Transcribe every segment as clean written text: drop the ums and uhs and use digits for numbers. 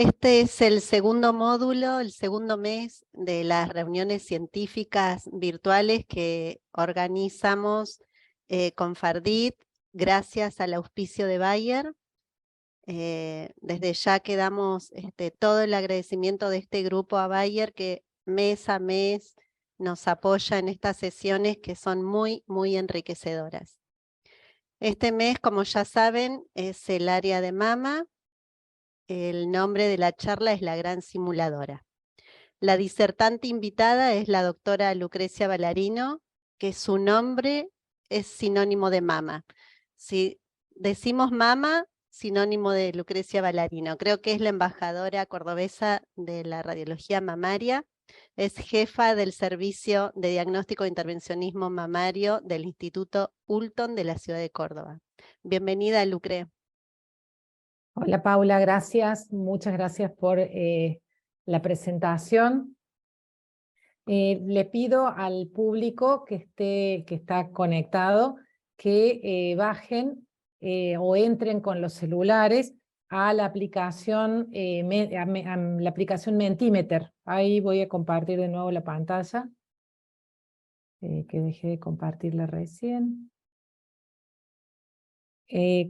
Este es el segundo módulo, el segundo mes de las reuniones científicas virtuales que organizamos con Fardit, gracias al auspicio de Bayer. Desde ya que damos todo el agradecimiento de este grupo a Bayer, que mes a mes nos apoya en estas sesiones que son muy, muy enriquecedoras. Este mes, como ya saben, es el área de mama. El nombre de la charla es La Gran Simuladora. La disertante invitada es la doctora Lucrecia Ballarino, que su nombre es sinónimo de mama. Si decimos mama, sinónimo de Lucrecia Ballarino. Creo que es la embajadora cordobesa de la radiología mamaria. Es jefa del Servicio de Diagnóstico e Intervencionismo Mamario del Instituto Ulton de la ciudad de Córdoba. Bienvenida, Lucre. Hola Paula, gracias. Muchas gracias por la presentación. Le pido al público que está conectado que bajen o entren con los celulares a la aplicación, la aplicación Mentimeter. Ahí voy a compartir de nuevo la pantalla, que dejé de compartirla recién.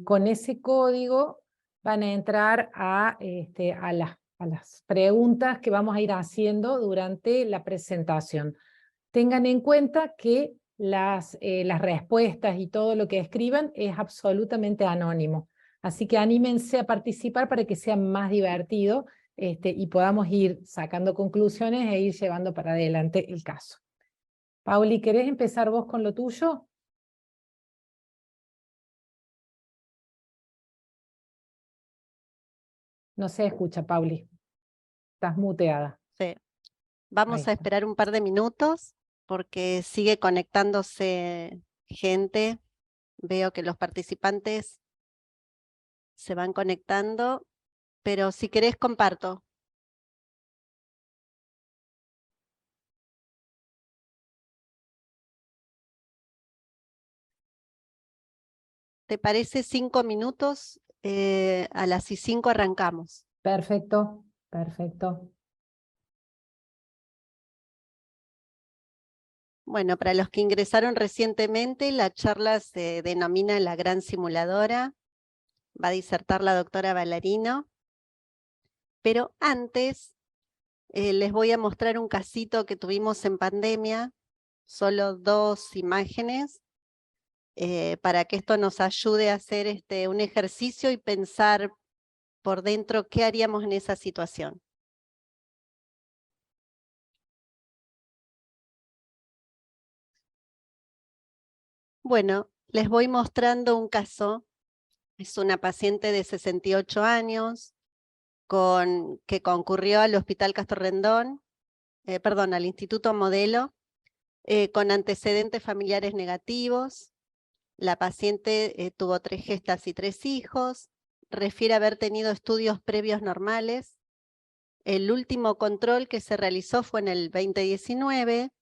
Con ese código van a entrar a las preguntas que vamos a ir haciendo durante la presentación. Tengan en cuenta que las respuestas y todo lo que escriban es absolutamente anónimo. Así que anímense a participar para que sea más divertido y podamos ir sacando conclusiones e ir llevando para adelante el caso. Pauli, ¿querés empezar vos con lo tuyo? No se escucha, Pauli. Estás muteada. Sí. Vamos a esperar un par de minutos porque sigue conectándose gente. Veo que los participantes se van conectando, pero si querés comparto. ¿Te parece 5 minutos? A las 5 arrancamos. Perfecto, perfecto. Bueno, para los que ingresaron recientemente, la charla se denomina La Gran Simuladora. Va a disertar la doctora Ballarino. Pero antes les voy a mostrar un casito que tuvimos en pandemia. Solo 2 imágenes. Para que esto nos ayude a hacer un ejercicio y pensar por dentro qué haríamos en esa situación. Bueno, les voy mostrando un caso. Es una paciente de 68 años que concurrió al Hospital Castro Rendón, al Instituto Modelo, con antecedentes familiares negativos. La paciente tuvo 3 gestas y 3 hijos. Refiere haber tenido estudios previos normales. El último control que se realizó fue en el 2019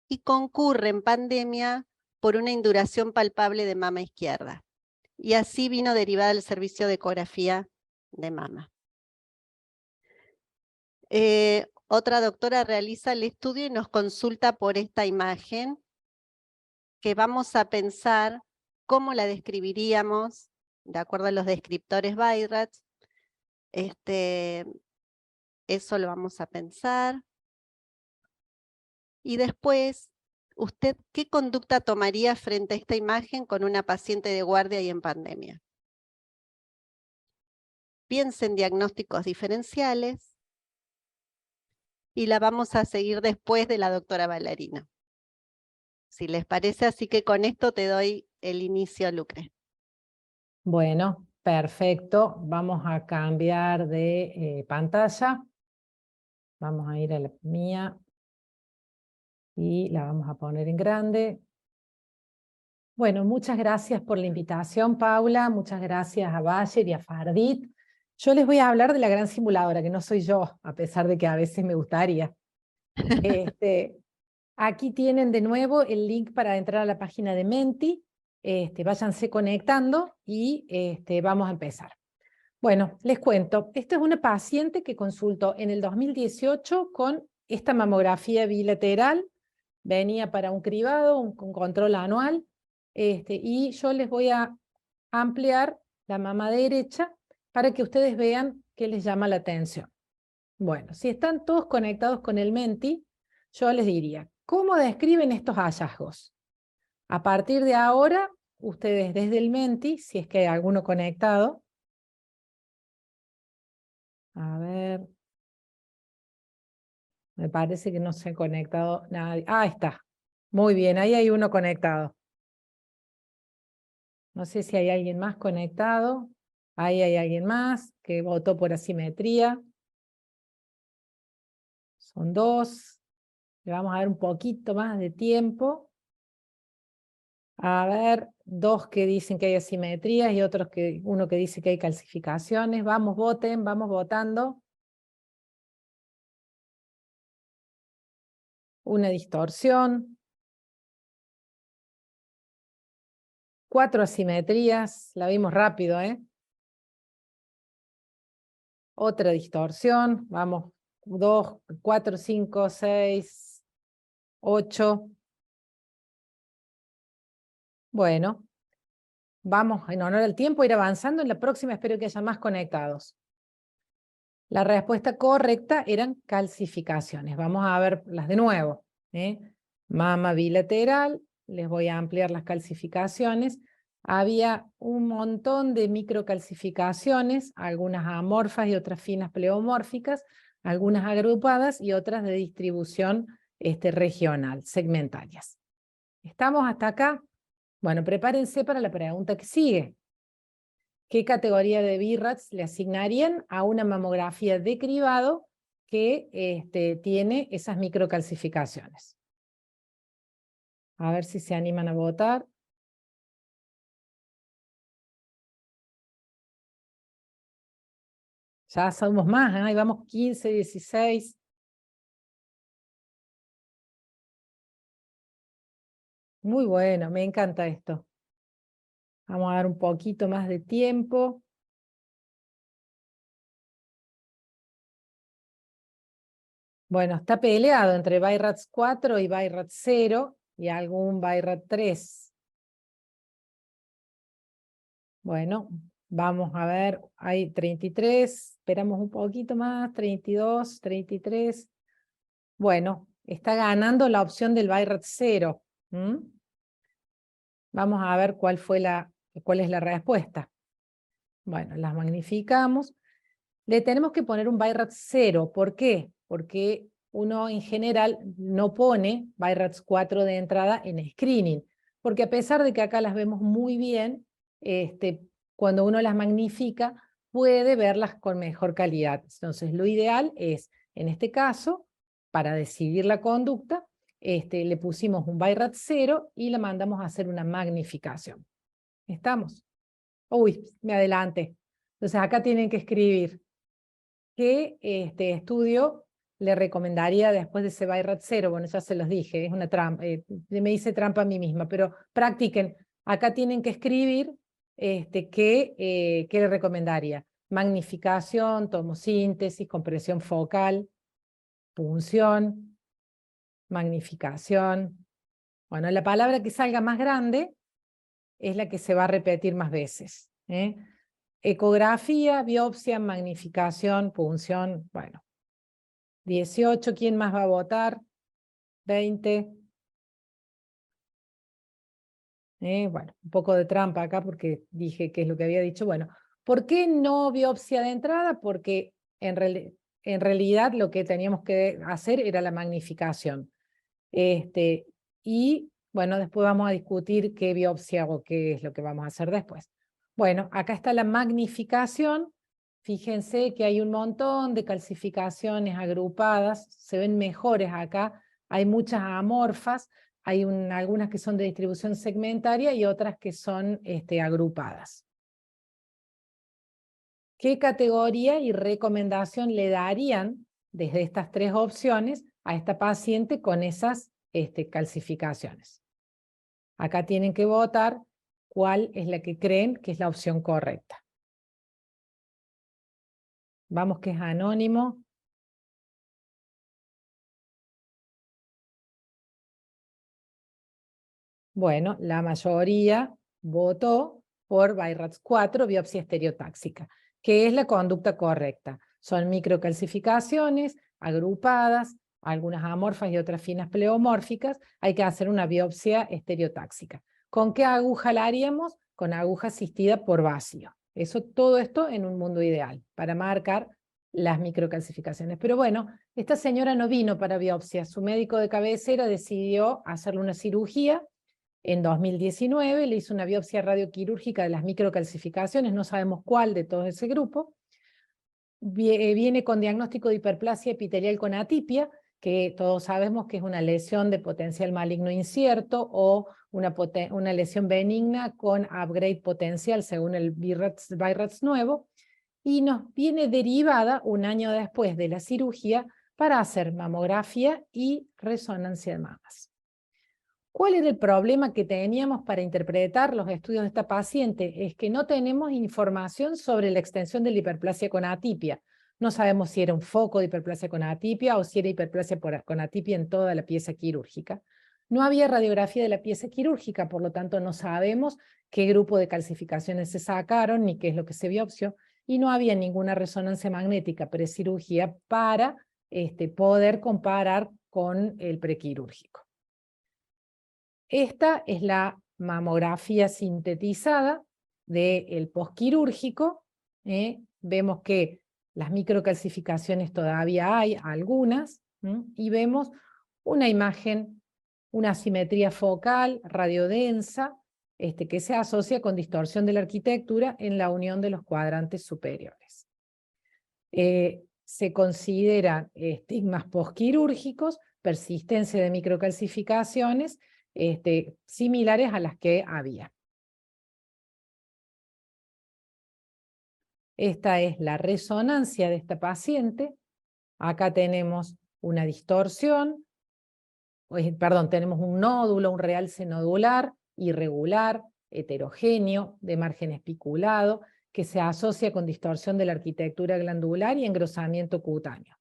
y concurre en pandemia por una induración palpable de mama izquierda. Y así vino derivada el servicio de ecografía de mama. Otra doctora realiza el estudio y nos consulta por esta imagen, que vamos a pensar cómo la describiríamos, de acuerdo a los descriptores Weierach. Eso lo vamos a pensar. Y después, ¿usted qué conducta tomaría frente a esta imagen con una paciente de guardia y en pandemia? Piensa en diagnósticos diferenciales y la vamos a seguir después de la doctora Ballarino. Si les parece, así que con esto te doy el inicio, Lucre. Bueno, perfecto. Vamos a cambiar de pantalla. Vamos a ir a la mía y la vamos a poner en grande. Bueno, muchas gracias por la invitación, Paula. Muchas gracias a Bayer y a Fardit. Yo les voy a hablar de la gran simuladora, que no soy yo, a pesar de que a veces me gustaría. Aquí tienen de nuevo el link para entrar a la página de Menti. Váyanse conectando y vamos a empezar. Bueno, les cuento, esta es una paciente que consultó en el 2018 con esta mamografía bilateral, venía para un cribado, un control anual, y yo les voy a ampliar la mama derecha para que ustedes vean qué les llama la atención. Bueno, si están todos conectados con el Menti, yo les diría, ¿cómo describen estos hallazgos? A partir de ahora, ustedes desde el Menti, si es que hay alguno conectado, a ver, me parece que no se ha conectado nadie. Ah, está. Muy bien, ahí hay uno conectado. No sé si hay alguien más conectado. Ahí hay alguien más que votó por asimetría. Son dos. Le vamos a dar un poquito más de tiempo. A ver, dos que dicen que hay asimetrías y uno que dice que hay calcificaciones. Vamos, voten, vamos votando. Una distorsión. 4 asimetrías. La vimos rápido, ¿eh? Otra distorsión. Vamos, 2, 4, 5, 6, 8. Bueno, vamos en honor al tiempo a ir avanzando. En la próxima espero que haya más conectados. La respuesta correcta eran calcificaciones. Vamos a verlas de nuevo. Mama bilateral, les voy a ampliar las calcificaciones. Había un montón de microcalcificaciones, algunas amorfas y otras finas pleomórficas, algunas agrupadas y otras de distribución regional, segmentarias. ¿Estamos hasta acá? Bueno, prepárense para la pregunta que sigue. ¿Qué categoría de BIRATS le asignarían a una mamografía de cribado que tiene esas microcalcificaciones? A ver si se animan a votar. Ya somos más, ¿eh? Ahí vamos 15, 16. Muy bueno, me encanta esto. Vamos a dar un poquito más de tiempo. Bueno, está peleado entre BIRATS 4 y BIRATS 0 y algún BIRAT 3. Bueno, vamos a ver, hay 33, esperamos un poquito más, 32, 33. Bueno, está ganando la opción del BIRAT 0. Vamos a ver cuál es la respuesta. Bueno, las magnificamos. Le tenemos que poner un BIRAT 0. ¿Por qué? Porque uno en general no pone BIRATS 4 de entrada en screening. Porque a pesar de que acá las vemos muy bien, cuando uno las magnifica, puede verlas con mejor calidad. Entonces, lo ideal es, en este caso, para decidir la conducta, le pusimos un BIRAT 0 y la mandamos a hacer una magnificación. ¿Estamos? Uy, me adelanté. Entonces, acá tienen que escribir qué estudio le recomendaría después de ese BIRAT 0. Bueno, ya se los dije, es una trampa, me hice trampa a mí misma, pero practiquen. Acá tienen que escribir qué le recomendaría. Magnificación, tomosíntesis, compresión focal, punción, magnificación. Bueno, la palabra que salga más grande es la que se va a repetir más veces. Ecografía, biopsia, magnificación, punción, bueno. 18, ¿quién más va a votar? 20. Bueno, un poco de trampa acá porque dije qué es lo que había dicho. Bueno, ¿por qué no biopsia de entrada? Porque en realidad lo que teníamos que hacer era la magnificación. Y bueno, después vamos a discutir qué biopsia o qué es lo que vamos a hacer después. Bueno, acá está la magnificación. Fíjense que hay un montón de calcificaciones agrupadas, se ven mejores acá, hay muchas amorfas, hay algunas que son de distribución segmentaria y otras que son agrupadas. ¿Qué categoría y recomendación le darían desde estas tres opciones a esta paciente con esas calcificaciones? Acá tienen que votar cuál es la que creen que es la opción correcta. Vamos que es anónimo. Bueno, la mayoría votó por BI-RADS 4, biopsia estereotáxica, que es la conducta correcta. Son microcalcificaciones agrupadas, algunas amorfas y otras finas pleomórficas. Hay que hacer una biopsia estereotáxica. ¿Con qué aguja la haríamos? Con aguja asistida por vacío. Todo esto en un mundo ideal, para marcar las microcalcificaciones. Pero bueno, esta señora no vino para biopsia. Su médico de cabecera decidió hacerle una cirugía. En 2019 le hizo una biopsia radioquirúrgica de las microcalcificaciones, no sabemos cuál de todo ese grupo. Viene con diagnóstico de hiperplasia epitelial con atipia, que todos sabemos que es una lesión de potencial maligno incierto o una lesión benigna con upgrade potencial según el BI-RADS nuevo, y nos viene derivada un año después de la cirugía para hacer mamografía y resonancia de mamas. ¿Cuál era el problema que teníamos para interpretar los estudios de esta paciente? Es que no tenemos información sobre la extensión de la hiperplasia con atipia. No sabemos si era un foco de hiperplasia con atipia o si era hiperplasia con atipia en toda la pieza quirúrgica. No había radiografía de la pieza quirúrgica, por lo tanto no sabemos qué grupo de calcificaciones se sacaron ni qué es lo que se biopsió, y no había ninguna resonancia magnética precirugía para poder comparar con el prequirúrgico. Esta es la mamografía sintetizada del posquirúrgico. Vemos que las microcalcificaciones todavía hay, algunas, y vemos una imagen, una asimetría focal radiodensa, que se asocia con distorsión de la arquitectura en la unión de los cuadrantes superiores. Se consideran estigmas posquirúrgicos, persistencia de microcalcificaciones, similares a las que había. Esta es la resonancia de esta paciente. Acá tenemos una distorsión, tenemos un nódulo, un realce nodular, irregular, heterogéneo, de margen espiculado, que se asocia con distorsión de la arquitectura glandular y engrosamiento cutáneo.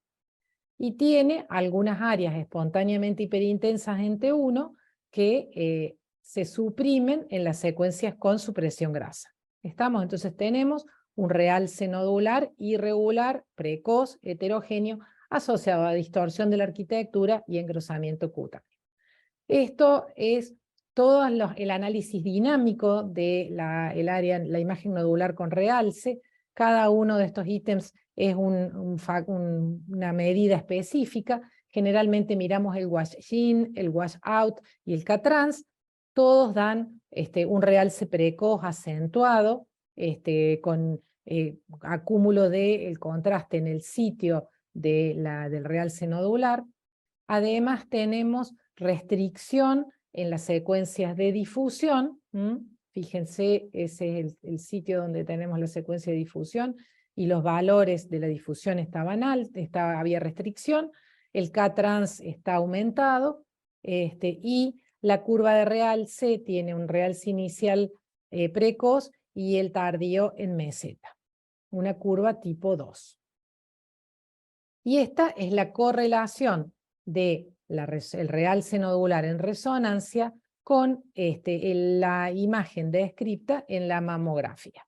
Y tiene algunas áreas espontáneamente hiperintensas en T1 que se suprimen en las secuencias con supresión grasa. Entonces tenemos un realce nodular irregular, precoz, heterogéneo, asociado a distorsión de la arquitectura y engrosamiento cutáneo. Esto es todo el análisis dinámico de la imagen nodular con realce. Cada uno de estos ítems es una medida específica. Generalmente miramos el wash-in, el wash-out y el K-trans. Todos dan un realce precoz acentuado, con acúmulo del contraste en el sitio del realce nodular. Además tenemos restricción en las secuencias de difusión. Fíjense, ese es el sitio donde tenemos la secuencia de difusión, y los valores de la difusión estaban altos, había restricción, el K-trans está aumentado, y la curva de realce tiene un realce inicial precoz y el tardío en meseta, una curva tipo 2. Y esta es la correlación del realce nodular en resonancia con la imagen descripta en la mamografía.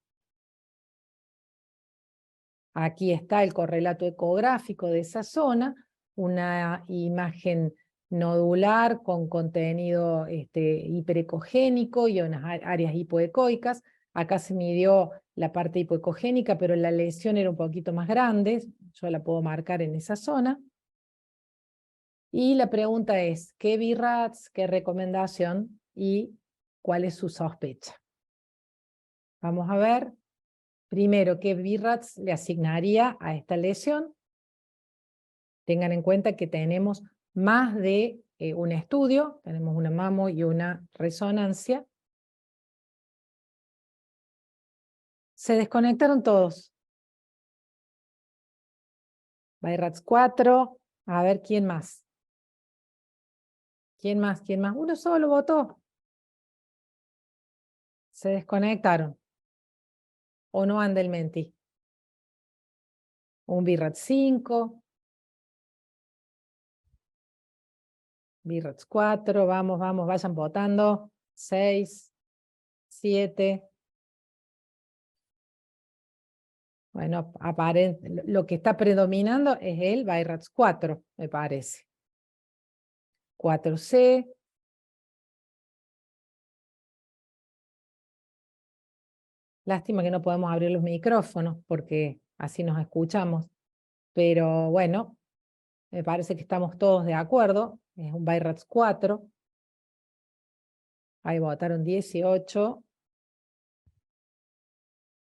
Aquí está el correlato ecográfico de esa zona, una imagen nodular con contenido hiperecogénico y unas áreas hipoecoicas. Acá se midió la parte hipoecogénica, pero la lesión era un poquito más grande, yo la puedo marcar en esa zona. Y la pregunta es, ¿qué BI-RADS, qué recomendación y cuál es su sospecha? Vamos a ver, primero, ¿qué BI-RADS le asignaría a esta lesión? Tengan en cuenta que tenemos más de un estudio, tenemos una mamo y una resonancia. Se desconectaron todos. BI-RADS 4, a ver quién más. ¿Quién más? ¿Quién más? Uno solo votó. Se desconectaron. ¿O no anda el menti? un BIRAT 5, BIRAT 4, vamos, vayan votando, 6, 7. Bueno, lo que está predominando es el BIRATS 4, me parece. 4C. Lástima que no podemos abrir los micrófonos porque así nos escuchamos. Pero bueno, me parece que estamos todos de acuerdo. Es un BIRATS 4. Ahí votaron 18,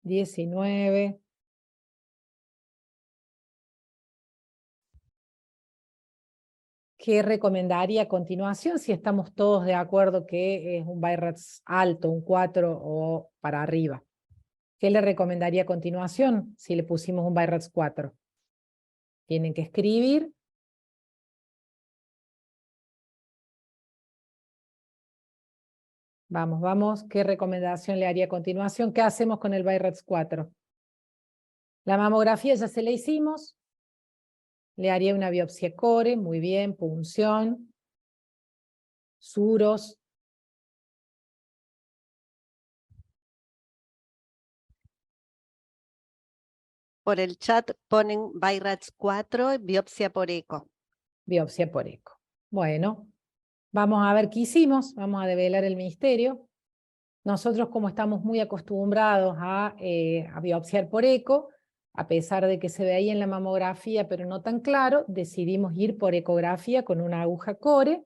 19. ¿Qué recomendaría a continuación si estamos todos de acuerdo que es un BIRATS alto, un 4 o para arriba? ¿Qué le recomendaría a continuación si le pusimos un BIRATS 4? Tienen que escribir. Vamos. ¿Qué recomendación le haría a continuación? ¿Qué hacemos con el BIRATS 4? La mamografía ya se la hicimos. Le haría una biopsia core, muy bien, punción, suros. Por el chat ponen BIRATS 4, biopsia por eco. Biopsia por eco. Bueno, vamos a ver qué hicimos, vamos a develar el misterio. Nosotros, como estamos muy acostumbrados a biopsiar por eco, a pesar de que se veía en la mamografía pero no tan claro, decidimos ir por ecografía con una aguja core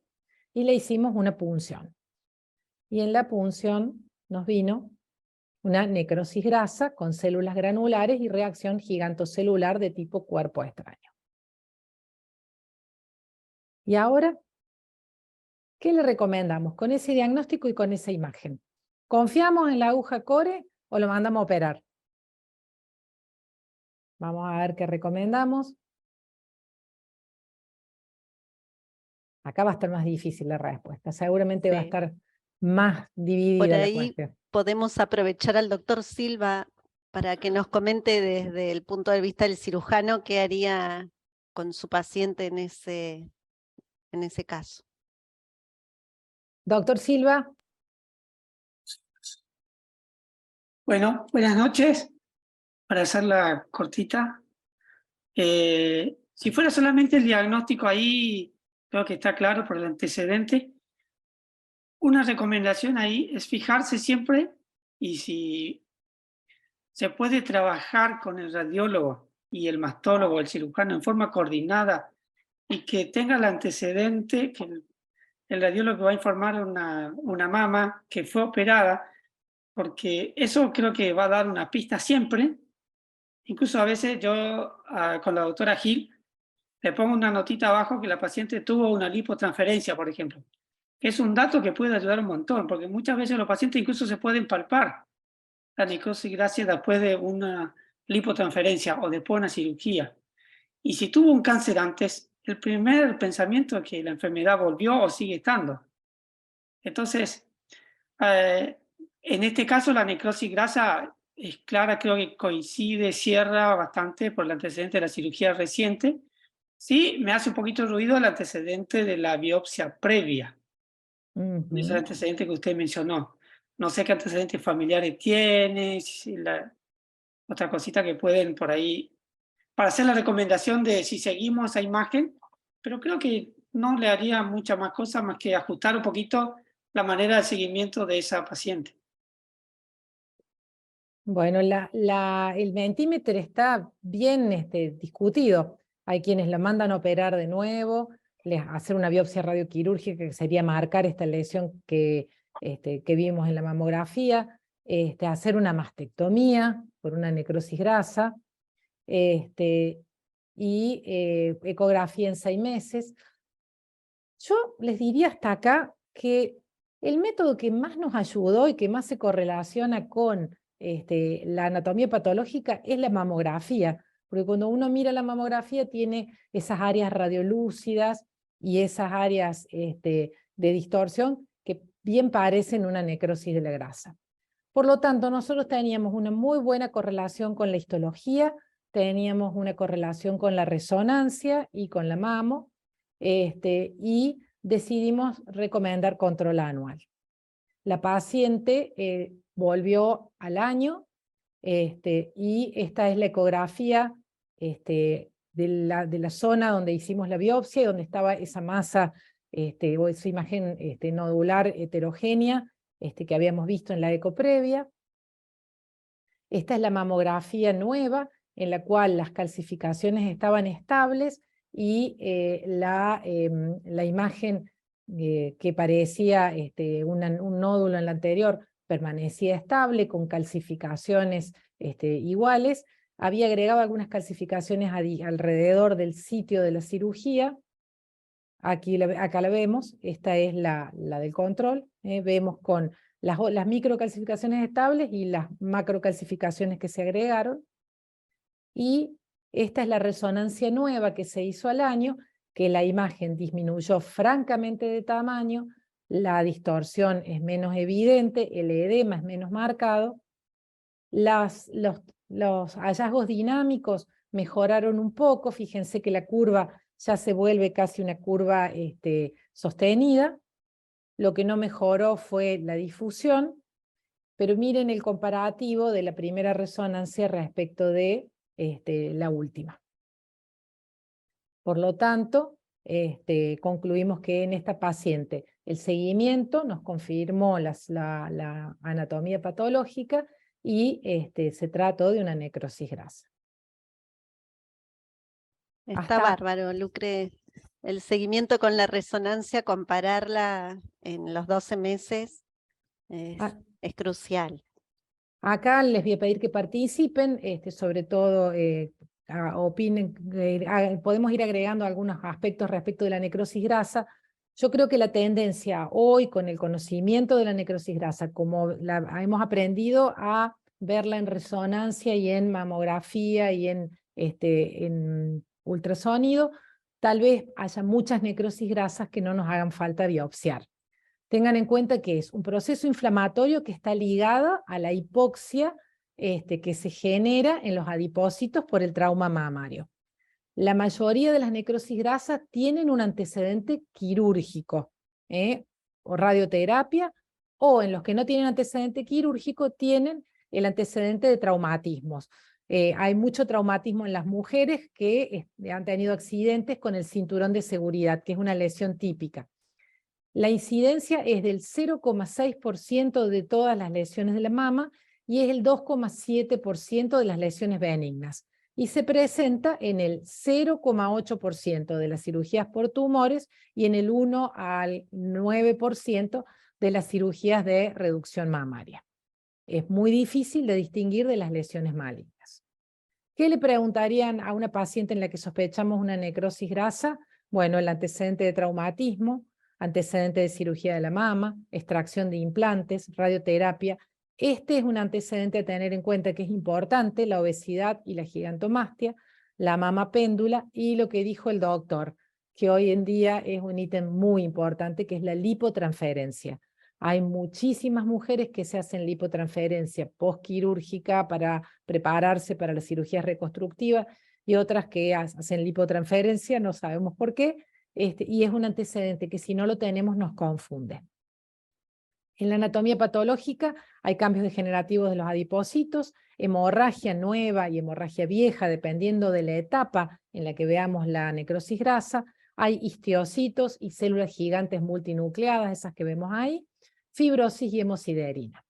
y le hicimos una punción. Y en la punción nos vino una necrosis grasa con células granulares y reacción gigantocelular de tipo cuerpo extraño. Y ahora, ¿qué le recomendamos con ese diagnóstico y con esa imagen? ¿Confiamos en la aguja core o lo mandamos a operar? Vamos a ver qué recomendamos. Acá va a estar más difícil la respuesta. Seguramente va a estar más Por dividida la ahí cuestión. podemos aprovechar al doctor Silva para que nos comente desde el punto de vista del cirujano qué haría con su paciente en ese caso. Doctor Silva. Bueno, buenas noches. Para hacerla cortita, si fuera solamente el diagnóstico ahí, creo que está claro por el antecedente. Una recomendación ahí es fijarse siempre y si se puede trabajar con el radiólogo y el mastólogo, el cirujano en forma coordinada y que tenga el antecedente, que el radiólogo va a informar a una mama que fue operada, porque eso creo que va a dar una pista siempre. Incluso a veces yo con la doctora Gil le pongo una notita abajo que la paciente tuvo una lipotransferencia, por ejemplo. Es un dato que puede ayudar un montón, porque muchas veces los pacientes incluso se pueden palpar la necrosis gracias después de una lipotransferencia o después de una cirugía. Y si tuvo un cáncer antes, el primer pensamiento es que la enfermedad volvió o sigue estando. Entonces, en este caso la necrosis grasa es clara, creo que coincide, cierra bastante por el antecedente de la cirugía reciente. Sí, me hace un poquito de ruido el antecedente de la biopsia previa. Es el antecedente que usted mencionó. No sé qué antecedentes familiares tiene, otra cosita que pueden por ahí, para hacer la recomendación de si seguimos esa imagen, pero creo que no le haría mucha más cosa más que ajustar un poquito la manera de seguimiento de esa paciente. Bueno, el mentímetro está bien discutido. Hay quienes lo mandan a operar de nuevo, hacer una biopsia radioquirúrgica, que sería marcar esta lesión que vimos en la mamografía, hacer una mastectomía por una necrosis grasa, y ecografía en 6 meses. Yo les diría hasta acá que el método que más nos ayudó y que más se correlaciona con la anatomía patológica es la mamografía, porque cuando uno mira la mamografía tiene esas áreas radiolúcidas y esas áreas de distorsión que bien parecen una necrosis de la grasa. Por lo tanto, nosotros teníamos una muy buena correlación con la histología, teníamos una correlación con la resonancia y con la mamo, y decidimos recomendar control anual. La paciente volvió al año, y esta es la ecografía de la zona donde hicimos la biopsia y donde estaba esa masa o esa imagen nodular heterogénea que habíamos visto en la eco previa. Esta es la mamografía nueva, en la cual las calcificaciones estaban estables y la imagen que parecía un nódulo en la anterior permanecía estable, con calcificaciones iguales. Había agregado algunas calcificaciones alrededor del sitio de la cirugía. Acá la vemos, esta es la del control. Vemos con las microcalcificaciones estables y las macrocalcificaciones que se agregaron. Y esta es la resonancia nueva que se hizo al año, que la imagen disminuyó francamente de tamaño, la distorsión es menos evidente, el edema es menos marcado, los hallazgos dinámicos mejoraron un poco, fíjense que la curva ya se vuelve casi una curva sostenida. Lo que no mejoró fue la difusión, pero miren el comparativo de la primera resonancia respecto de la última. Por lo tanto, concluimos que en esta paciente el seguimiento nos confirmó la anatomía patológica y se trató de una necrosis grasa. Está bárbaro, Lucre. El seguimiento con la resonancia, compararla en los 12 meses es crucial. Acá les voy a pedir que participen, sobre todo opinen, podemos ir agregando algunos aspectos respecto de la necrosis grasa. Yo creo que la tendencia hoy, con el conocimiento de la necrosis grasa, como hemos aprendido a verla en resonancia y en mamografía y en ultrasonido, tal vez haya muchas necrosis grasas que no nos hagan falta biopsiar. Tengan en cuenta que es un proceso inflamatorio que está ligado a la hipoxia que se genera en los adipocitos por el trauma mamario. La mayoría de las necrosis grasas tienen un antecedente quirúrgico, o radioterapia, o en los que no tienen antecedente quirúrgico tienen el antecedente de traumatismos. Hay mucho traumatismo en las mujeres que han tenido accidentes con el cinturón de seguridad, que es una lesión típica. La incidencia es del 0,6% de todas las lesiones de la mama y es el 2,7% de las lesiones benignas. Y se presenta en el 0,8% de las cirugías por tumores y en el 1 al 9% de las cirugías de reducción mamaria. Es muy difícil de distinguir de las lesiones malignas. ¿Qué le preguntarían a una paciente en la que sospechamos una necrosis grasa? Bueno, el antecedente de traumatismo, antecedente de cirugía de la mama, extracción de implantes, radioterapia. Este es un antecedente a tener en cuenta que es importante, la obesidad y la gigantomastia, la mama péndula y lo que dijo el doctor, que hoy en día es un ítem muy importante, que es la lipotransferencia. Hay muchísimas mujeres que se hacen lipotransferencia postquirúrgica para prepararse para las cirugías reconstructivas y otras que hacen lipotransferencia, no sabemos por qué, y es un antecedente que si no lo tenemos nos confunde. En la anatomía patológica hay cambios degenerativos de los adipocitos, hemorragia nueva y hemorragia vieja, dependiendo de la etapa en la que veamos la necrosis grasa. Hay histiocitos y células gigantes multinucleadas, esas que vemos ahí, fibrosis y hemosiderina.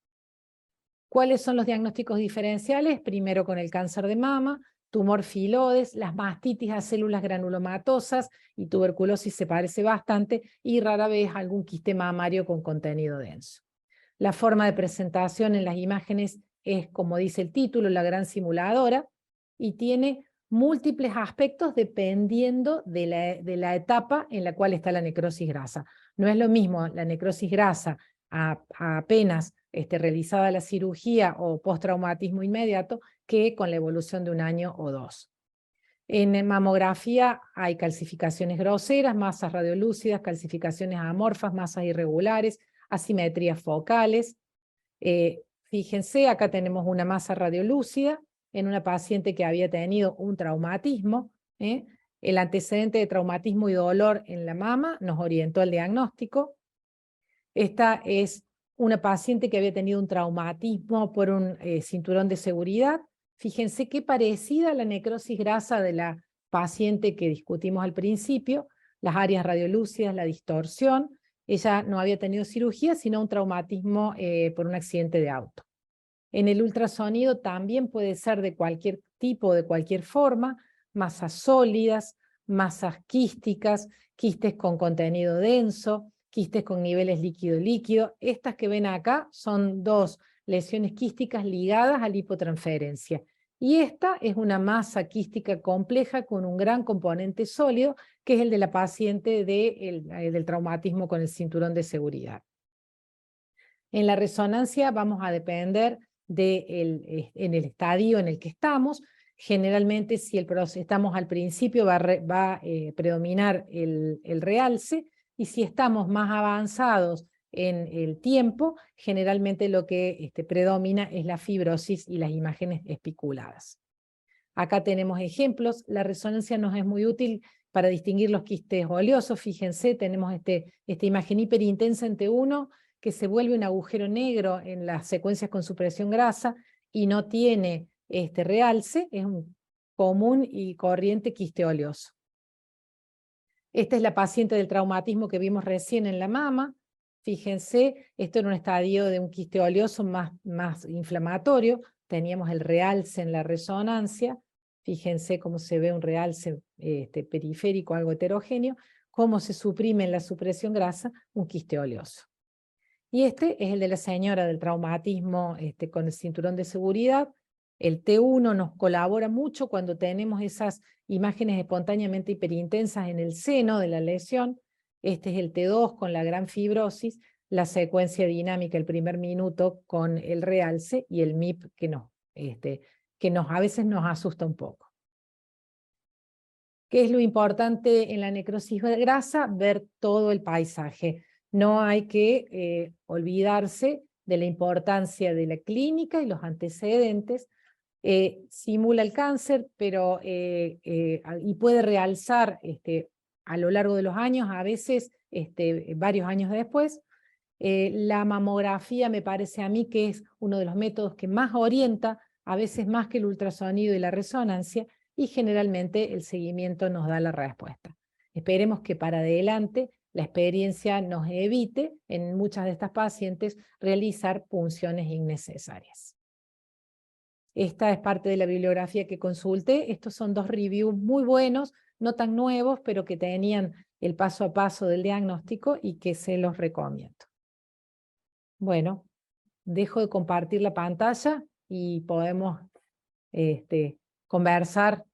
¿Cuáles son los diagnósticos diferenciales? Primero con el cáncer de mama, tumor filodes, las mastitis a células granulomatosas y tuberculosis se parece bastante y rara vez algún quiste mamario con contenido denso. La forma de presentación en las imágenes es, como dice el título, la gran simuladora y tiene múltiples aspectos dependiendo de la etapa en la cual está la necrosis grasa. No es lo mismo la necrosis grasa apenas realizada la cirugía o postraumatismo inmediato que con la evolución de 1 año o 2. En mamografía hay calcificaciones groseras, masas radiolúcidas, calcificaciones amorfas, masas irregulares, asimetrías focales. Fíjense, acá tenemos una masa radiolúcida, en una paciente que había tenido un traumatismo. El antecedente de traumatismo y dolor en la mama nos orientó al diagnóstico. Esta es una paciente que había tenido un traumatismo por un cinturón de seguridad. Fíjense qué parecida a la necrosis grasa de la paciente que discutimos al principio, las áreas radiolúcidas, la distorsión. Ella no había tenido cirugía, sino un traumatismo por un accidente de auto. En el ultrasonido también puede ser de cualquier tipo, de cualquier forma, masas sólidas, masas quísticas, quistes con contenido denso, quistes con niveles líquido-líquido. Estas que ven acá son 2 lesiones quísticas ligadas a lipotransferencia. Y esta es una masa quística compleja con un gran componente sólido, que es el de la paciente del traumatismo con el cinturón de seguridad. En la resonancia vamos a depender en el estadio en el que estamos. Generalmente, si estamos al principio, va a predominar el realce, y si estamos más avanzados en el tiempo, generalmente lo que predomina es la fibrosis y las imágenes espiculadas. Acá tenemos ejemplos. La resonancia nos es muy útil para distinguir los quistes oleosos. Fíjense, tenemos esta imagen hiperintensa en T1, que se vuelve un agujero negro en las secuencias con supresión grasa y no tiene realce, es un común y corriente quiste oleoso. Esta es la paciente del traumatismo que vimos recién en la mama. Fíjense, esto era un estadio de un quiste oleoso más inflamatorio. Teníamos el realce en la resonancia. Fíjense cómo se ve un realce periférico, algo heterogéneo, cómo se suprime en la supresión grasa un quiste oleoso. Y este es el de la señora del traumatismo con el cinturón de seguridad. El T1 nos colabora mucho cuando tenemos esas imágenes espontáneamente hiperintensas en el seno de la lesión. Este es el T2 con la gran fibrosis, la secuencia dinámica, el primer minuto con el realce y el MIP que a veces nos asusta un poco. ¿Qué es lo importante en la necrosis grasa? Ver todo el paisaje. No hay que olvidarse de la importancia de la clínica y los antecedentes. Simula el cáncer, pero y puede realzar a lo largo de los años, a veces varios años después. La mamografía me parece a mí que es uno de los métodos que más orienta, a veces más que el ultrasonido y la resonancia, y generalmente el seguimiento nos da la respuesta. Esperemos que para adelante la experiencia nos evite en muchas de estas pacientes realizar punciones innecesarias. Esta es parte de la bibliografía que consulté. Estos son 2 reviews muy buenos, no tan nuevos, pero que tenían el paso a paso del diagnóstico y que se los recomiendo. Bueno, dejo de compartir la pantalla y podemos conversar,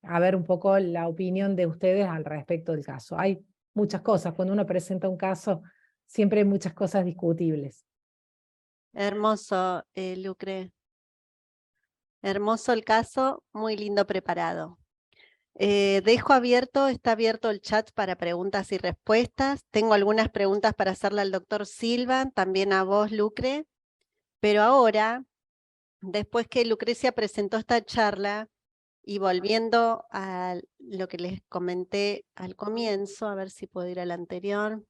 a ver un poco la opinión de ustedes al respecto del caso. Hay muchas cosas, cuando uno presenta un caso, siempre hay muchas cosas discutibles. Hermoso, Lucre. Hermoso el caso, muy lindo preparado. Está abierto el chat para preguntas y respuestas. Tengo algunas preguntas para hacerle al doctor Silva, también a vos, Lucre. Pero ahora, después que Lucrecia presentó esta charla, y volviendo a lo que les comenté al comienzo, a ver si puedo ir al anterior.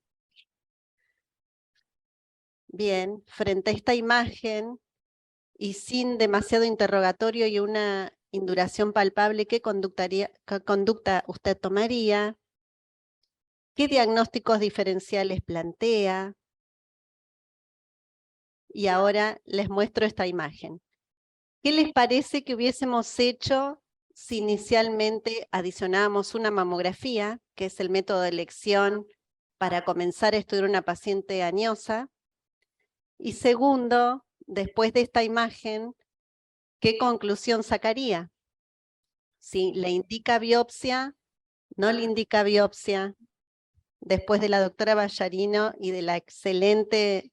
Bien, frente a esta imagen, y sin demasiado interrogatorio y una induración palpable, ¿qué conducta usted tomaría? ¿Qué diagnósticos diferenciales plantea? Y ahora les muestro esta imagen. ¿Qué les parece que hubiésemos hecho si inicialmente adicionábamos una mamografía, que es el método de elección para comenzar a estudiar una paciente añosa? Y segundo, después de esta imagen, ¿qué conclusión sacaría? Si le indica biopsia, no le indica biopsia. Después de la doctora Ballarino y de la excelente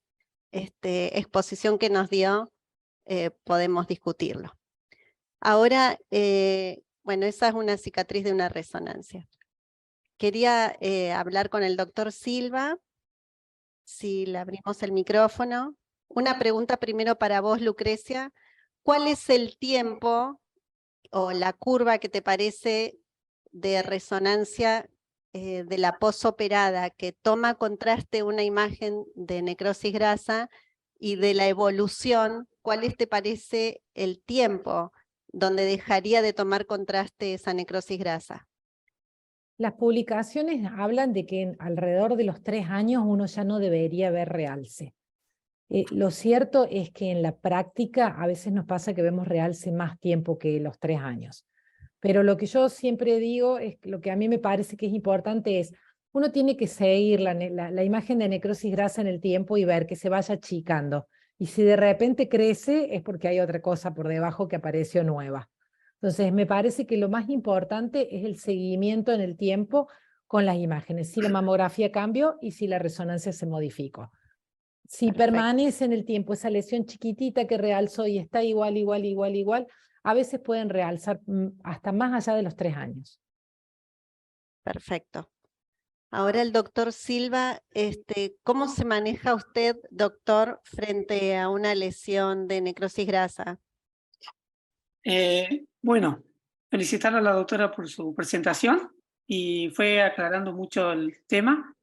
exposición que nos dio, podemos discutirlo. Ahora, bueno, esa es una cicatriz de una resonancia. Quería hablar con el doctor Silva, si le abrimos el micrófono. Una pregunta primero para vos, Lucrecia. ¿cuál es el tiempo o la curva que te parece de resonancia de la posoperada que toma contraste una imagen de necrosis grasa y de la evolución? ¿Cuál te parece el tiempo donde dejaría de tomar contraste esa necrosis grasa? Las publicaciones hablan de que alrededor de los 3 años uno ya no debería ver realce. Lo cierto es que en la práctica a veces nos pasa que vemos realce más tiempo que los 3 años. Pero lo que yo siempre digo, es lo que a mí me parece que es importante es, uno tiene que seguir la imagen de necrosis grasa en el tiempo y ver que se vaya achicando. Y si de repente crece es porque hay otra cosa por debajo que apareció nueva. Entonces me parece que lo más importante es el seguimiento en el tiempo con las imágenes, si la mamografía cambió y si la resonancia se modificó. Si Perfecto. permanece en el tiempo esa lesión chiquitita que realzó y está igual, a veces pueden realzar hasta más allá de los 3 años. Perfecto. Ahora el doctor Silva, ¿cómo se maneja usted, doctor, frente a una lesión de necrosis grasa? Bueno, felicitar a la doctora por su presentación y fue aclarando mucho el tema.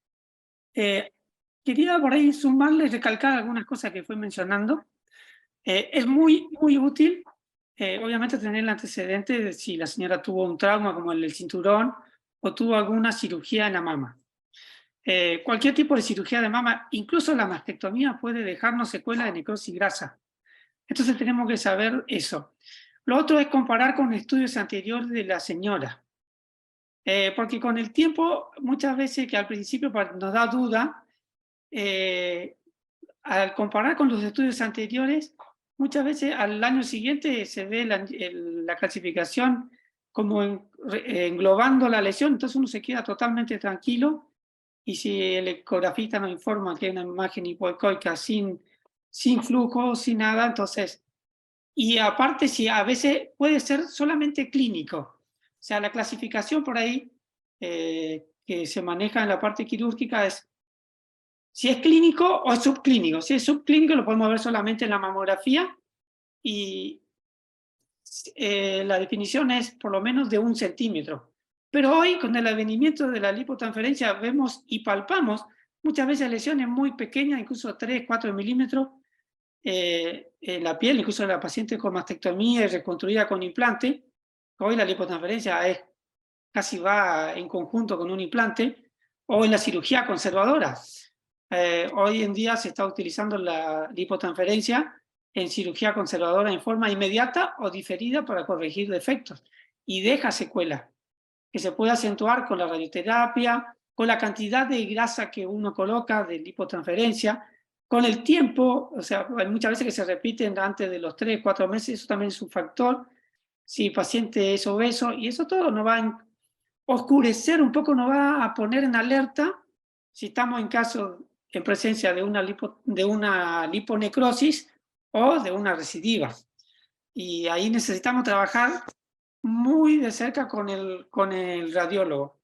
Quería por ahí sumarle, recalcar algunas cosas que fue mencionando. Es muy útil, obviamente, tener el antecedente de si la señora tuvo un trauma como el del cinturón o tuvo alguna cirugía en la mama. Cualquier tipo de cirugía de mama, incluso la mastectomía, puede dejarnos secuelas de necrosis grasa. Entonces tenemos que saber eso. Lo otro es comparar con estudios anteriores de la señora. Porque con el tiempo, muchas veces que al principio nos da duda, al comparar con los estudios anteriores, muchas veces al año siguiente se ve la clasificación como englobando la lesión, entonces uno se queda totalmente tranquilo, y si el ecografista nos informa que hay una imagen hipoecoica sin flujo, sin nada, entonces... Y aparte, si a veces puede ser solamente clínico. O sea, la clasificación por ahí que se maneja en la parte quirúrgica es si es clínico o es subclínico. Si es subclínico lo podemos ver solamente en la mamografía y la definición es por lo menos de 1 centímetro. Pero hoy, con el advenimiento de la lipotransferencia, vemos y palpamos muchas veces lesiones muy pequeñas, incluso 3, 4 milímetros, en la piel, incluso en la paciente con mastectomía y reconstruida con implante. Hoy la lipotransferencia casi va en conjunto con un implante, o en la cirugía conservadora. Hoy en día se está utilizando la lipotransferencia en cirugía conservadora en forma inmediata o diferida para corregir defectos, y deja secuela que se puede acentuar con la radioterapia, con la cantidad de grasa que uno coloca de lipotransferencia, con el tiempo. O sea, hay muchas veces que se repiten antes de los 3, 4 meses, eso también es un factor. Si el paciente es obeso, y eso todo nos va a oscurecer un poco, nos va a poner en alerta si estamos en presencia de una liponecrosis o de una recidiva. Y ahí necesitamos trabajar muy de cerca con el radiólogo.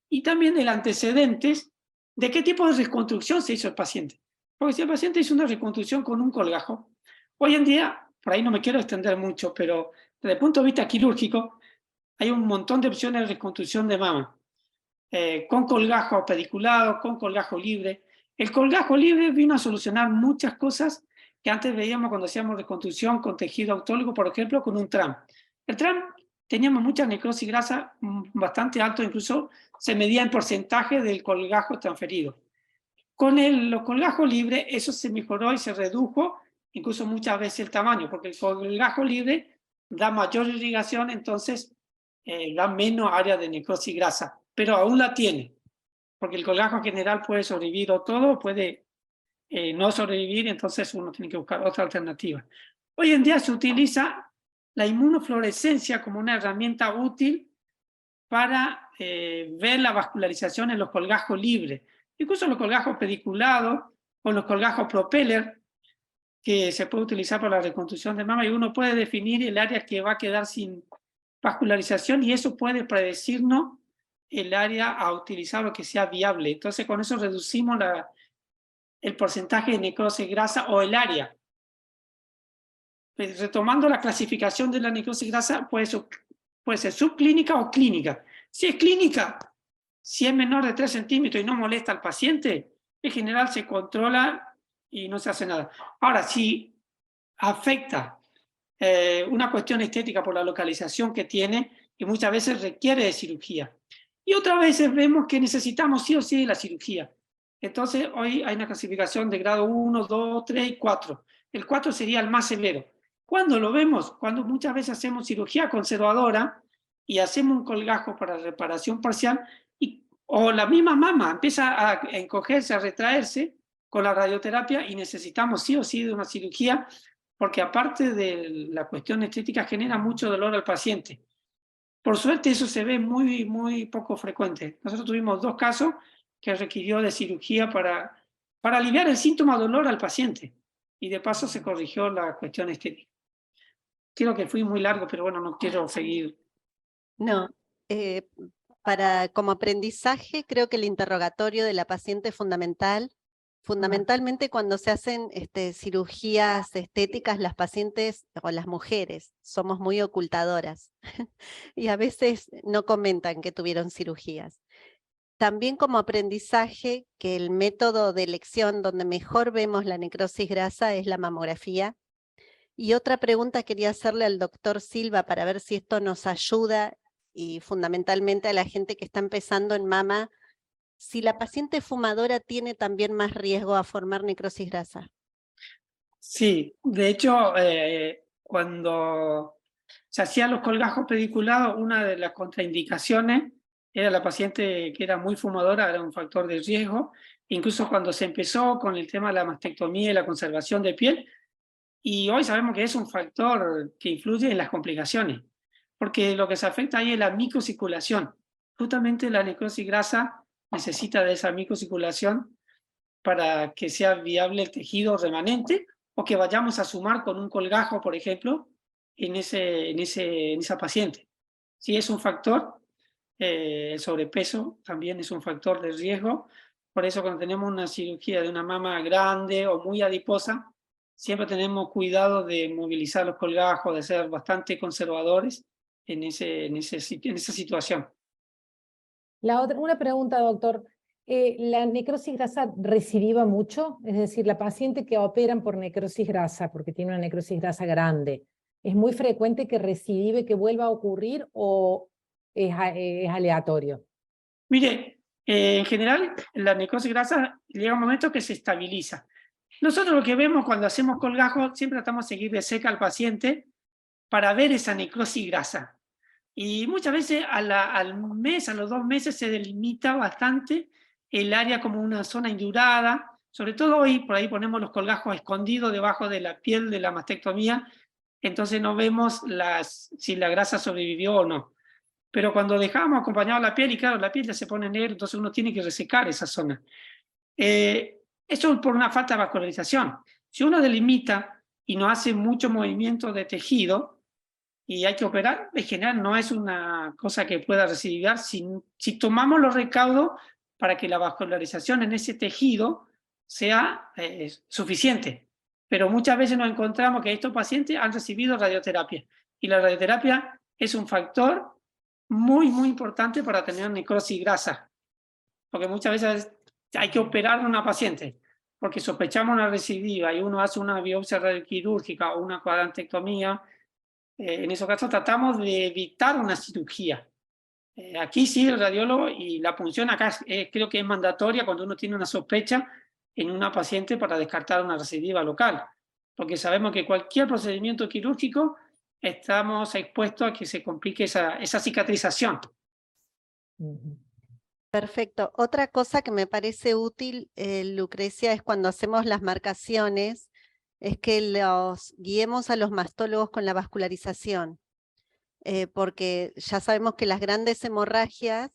Y también el antecedentes de qué tipo de reconstrucción se hizo el paciente. Porque si el paciente hizo una reconstrucción con un colgajo, hoy en día, por ahí no me quiero extender mucho, pero desde el punto de vista quirúrgico, hay un montón de opciones de reconstrucción de mama. Con colgajo pediculado, con colgajo libre. El colgajo libre vino a solucionar muchas cosas que antes veíamos cuando hacíamos reconstrucción con tejido autólogo, por ejemplo, con un TRAM. El TRAM teníamos mucha necrosis grasa bastante alto, incluso se medía en porcentaje del colgajo transferido. Con los colgajos libres eso se mejoró y se redujo incluso muchas veces el tamaño, porque el colgajo libre da mayor irrigación, entonces da menos área de necrosis grasa, pero aún la tiene, porque el colgajo general puede sobrevivir o todo, puede no sobrevivir, entonces uno tiene que buscar otra alternativa. Hoy en día se utiliza la inmunofluorescencia como una herramienta útil para ver la vascularización en los colgajos libres, incluso los colgajos pediculados o los colgajos propeller, que se puede utilizar para la reconstrucción de mama, y uno puede definir el área que va a quedar sin vascularización, y eso puede predecirnos el área a utilizar o que sea viable. Entonces con eso reducimos el porcentaje de necrosis grasa o el área. retomando la clasificación de la necrosis grasa, puede ser subclínica o clínica. Si es clínica, si es menor de 3 centímetros y no molesta al paciente, en general se controla y no se hace nada. Ahora, si afecta una cuestión estética por la localización que tiene, y muchas veces requiere de cirugía. Y otras veces vemos que necesitamos sí o sí la cirugía. Entonces, hoy hay una clasificación de grado 1, 2, 3 y 4. El 4 sería el más severo. ¿Cuándo lo vemos? Cuando muchas veces hacemos cirugía conservadora y hacemos un colgajo para reparación parcial, o la misma mama empieza a encogerse, a retraerse con la radioterapia y necesitamos sí o sí de una cirugía, porque aparte de la cuestión estética genera mucho dolor al paciente. Por suerte eso se ve muy, muy poco frecuente. Nosotros tuvimos 2 casos que requirió de cirugía para aliviar el síntoma dolor al paciente, y de paso se corrigió la cuestión estética. Creo que fui muy largo, pero bueno, no quiero seguir. No, como aprendizaje creo que el interrogatorio de la paciente es fundamental. Fundamentalmente cuando se hacen cirugías estéticas, las pacientes o las mujeres somos muy ocultadoras y a veces no comentan que tuvieron cirugías. También como aprendizaje que el método de elección donde mejor vemos la necrosis grasa es la mamografía. Y otra pregunta quería hacerle al doctor Silva para ver si esto nos ayuda y fundamentalmente a la gente que está empezando en mama, si la paciente fumadora tiene también más riesgo a formar necrosis grasa. Sí, de hecho, cuando se hacían los colgajos pediculados, una de las contraindicaciones era la paciente que era muy fumadora, era un factor de riesgo. Incluso cuando se empezó con el tema de la mastectomía y la conservación de piel, y hoy sabemos que es un factor que influye en las complicaciones, porque lo que se afecta ahí es la microcirculación. Justamente la necrosis grasa necesita de esa microcirculación para que sea viable el tejido remanente, o que vayamos a sumar con un colgajo, por ejemplo, en esa paciente. Sí, es un factor. El sobrepeso también es un factor de riesgo. Por eso cuando tenemos una cirugía de una mama grande o muy adiposa, siempre tenemos cuidado de movilizar los colgajos, de ser bastante conservadores en esa situación. Una pregunta, doctor. ¿La necrosis grasa recidiva mucho? Es decir, la paciente que operan por necrosis grasa, porque tiene una necrosis grasa grande, ¿es muy frecuente que recidive, que vuelva a ocurrir, o es aleatorio? Mire, en general la necrosis grasa llega un momento que se estabiliza. Nosotros lo que vemos cuando hacemos colgajo, siempre tratamos de seguir de cerca al paciente para ver esa necrosis grasa. Y muchas veces al mes, a los 2 meses, se delimita bastante el área como una zona indurada. Sobre todo hoy, por ahí ponemos los colgajos escondidos debajo de la piel de la mastectomía, entonces no vemos si la grasa sobrevivió o no. Pero cuando dejamos acompañado la piel, y claro, la piel ya se pone negra, entonces uno tiene que resecar esa zona. Eso es por una falta de vascularización. Si uno delimita y no hace mucho movimiento de tejido, y hay que operar, en general no es una cosa que pueda recidivar si tomamos los recaudos para que la vascularización en ese tejido sea suficiente. Pero muchas veces nos encontramos que estos pacientes han recibido radioterapia, y la radioterapia es un factor muy, muy importante para tener necrosis grasa, porque muchas veces hay que operar a una paciente porque sospechamos una recidiva y uno hace una biopsia radioquirúrgica o una cuadrantectomía. En esos casos tratamos de evitar una cirugía. Aquí sí, el radiólogo, y la punción acá creo que es mandatoria cuando uno tiene una sospecha en una paciente para descartar una recidiva local, porque sabemos que cualquier procedimiento quirúrgico estamos expuestos a que se complique esa cicatrización. Perfecto. Otra cosa que me parece útil, Lucrecia, es cuando hacemos las marcaciones, es que los guiemos a los mastólogos con la vascularización, porque ya sabemos que las grandes hemorragias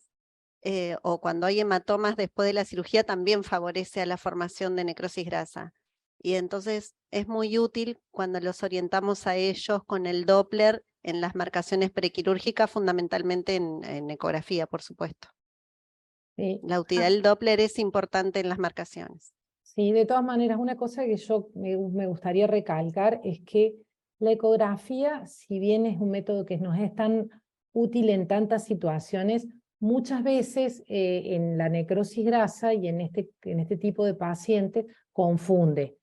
o cuando hay hematomas después de la cirugía también favorece a la formación de necrosis grasa. Y entonces es muy útil cuando los orientamos a ellos con el Doppler en las marcaciones prequirúrgicas, fundamentalmente en ecografía, por supuesto. Sí. La utilidad del Doppler es importante en las marcaciones. Sí, de todas maneras, una cosa que yo me gustaría recalcar es que La ecografía, si bien es un método que nos es tan útil en tantas situaciones, muchas veces en la necrosis grasa y en este tipo de pacientes confunde.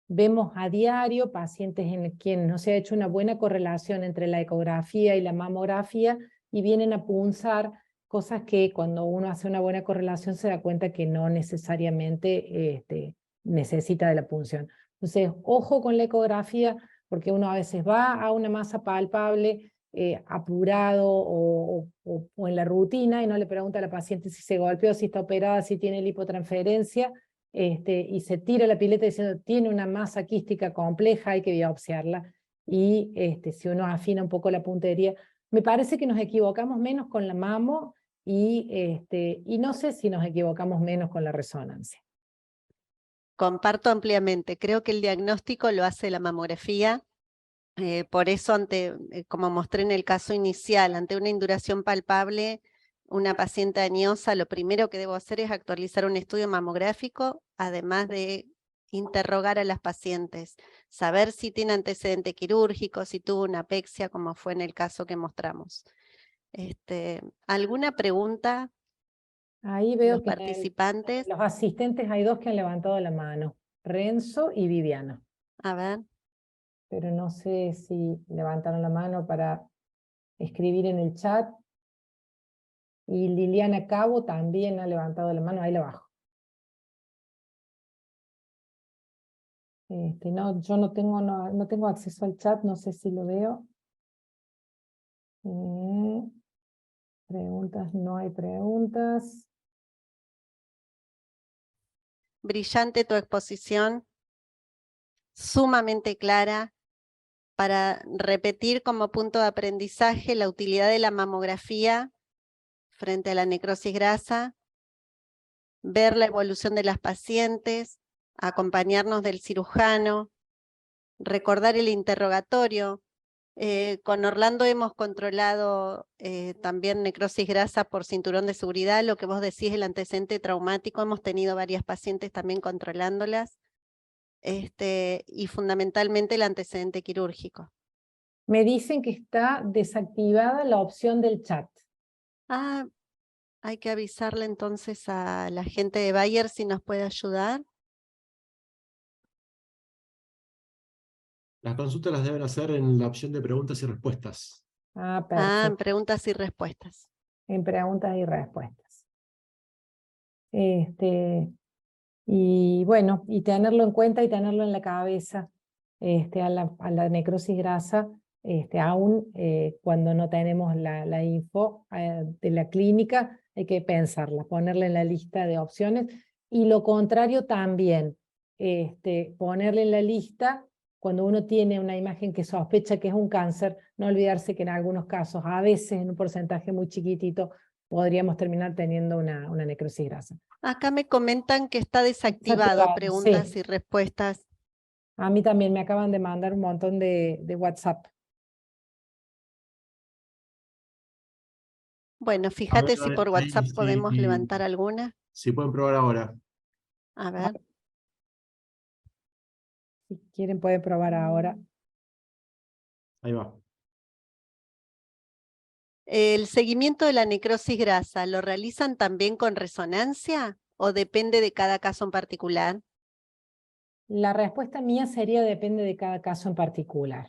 Vemos a diario pacientes en quienes no se ha hecho una buena correlación entre la ecografía y la mamografía y vienen a punzar cosas que cuando uno hace una buena correlación se da cuenta que no necesariamente necesita de la punción. Entonces, ojo con la ecografía, porque uno a veces va a una masa palpable apurado o en la rutina y no le pregunta a la paciente si se golpeó, si está operada, si tiene lipotransferencia, y se tira la pileta diciendo tiene una masa quística compleja, hay que biopsiarla, y si uno afina un poco la puntería, me parece que nos equivocamos menos con la mamo y no sé si nos equivocamos menos con la resonancia. Comparto ampliamente, creo que el diagnóstico lo hace la mamografía, por eso como mostré en el caso inicial, ante una induración palpable, una paciente añosa, lo primero que debo hacer es actualizar un estudio mamográfico, además de interrogar a las pacientes, saber si tiene antecedente quirúrgico, si tuvo una apexia, como fue en el caso que mostramos. ¿Alguna pregunta? Ahí veo Los que participantes. los asistentes hay dos que han levantado la mano, Renzo y Viviana. A ver. Pero no sé si levantaron la mano para escribir en el chat. Y Liliana Cabo también ha levantado la mano, ahí la bajo. No, yo no tengo acceso al chat, no sé si lo veo. Preguntas, no hay preguntas. Brillante tu exposición, sumamente clara, para repetir como punto de aprendizaje la utilidad de la mamografía frente a la necrosis grasa, ver la evolución de las pacientes, acompañarnos del cirujano, recordar el interrogatorio. Con Orlando hemos controlado también necrosis grasa por cinturón de seguridad, lo que vos decís, el antecedente traumático, hemos tenido varias pacientes también controlándolas, y fundamentalmente el antecedente quirúrgico. Me dicen que está desactivada la opción del chat. Ah, hay que avisarle entonces a la gente de Bayer si nos puede ayudar. Las consultas las deben hacer en la opción de preguntas y respuestas. Ah, Ah, perfecto. en preguntas y respuestas. En preguntas y respuestas. Y bueno, y tenerlo en cuenta y tenerlo en la cabeza a la necrosis grasa, aún cuando no tenemos la info de la clínica, hay que pensarla, ponerla en la lista de opciones. Y lo contrario también, ponerle en la lista cuando uno tiene una imagen que sospecha que es un cáncer, no olvidarse que en algunos casos, a veces en un porcentaje muy chiquitito, podríamos terminar teniendo una necrosis grasa. Acá me comentan que está desactivado preguntas sí. y respuestas. A mí también me acaban de mandar un montón de WhatsApp. Bueno, fíjate si por WhatsApp ahí podemos levantar alguna. Si pueden probar ahora. A ver. Si quieren pueden probar ahora. Ahí va. ¿El seguimiento de la necrosis grasa lo realizan también con resonancia o depende de cada caso en particular? La respuesta mía sería depende de cada caso en particular.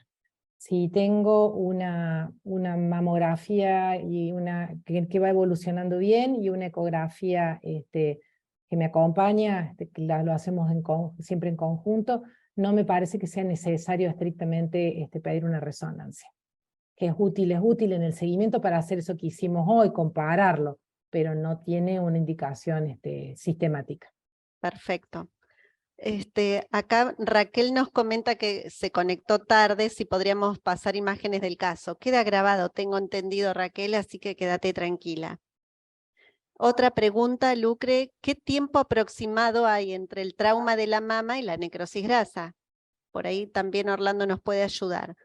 Si tengo una mamografía y que va evolucionando bien y una ecografía que me acompaña, que lo hacemos siempre en conjunto, no me parece que sea necesario estrictamente pedir una resonancia. Que es útil en el seguimiento para hacer eso que hicimos hoy, compararlo, pero no tiene una indicación sistemática. Perfecto. Acá Raquel nos comenta que se conectó tarde, si podríamos pasar imágenes del caso. Queda grabado, tengo entendido, Raquel, así que quédate tranquila. Otra pregunta, Lucre, ¿qué tiempo aproximado hay entre el trauma de la mama y la necrosis grasa? Por ahí también Orlando nos puede ayudar.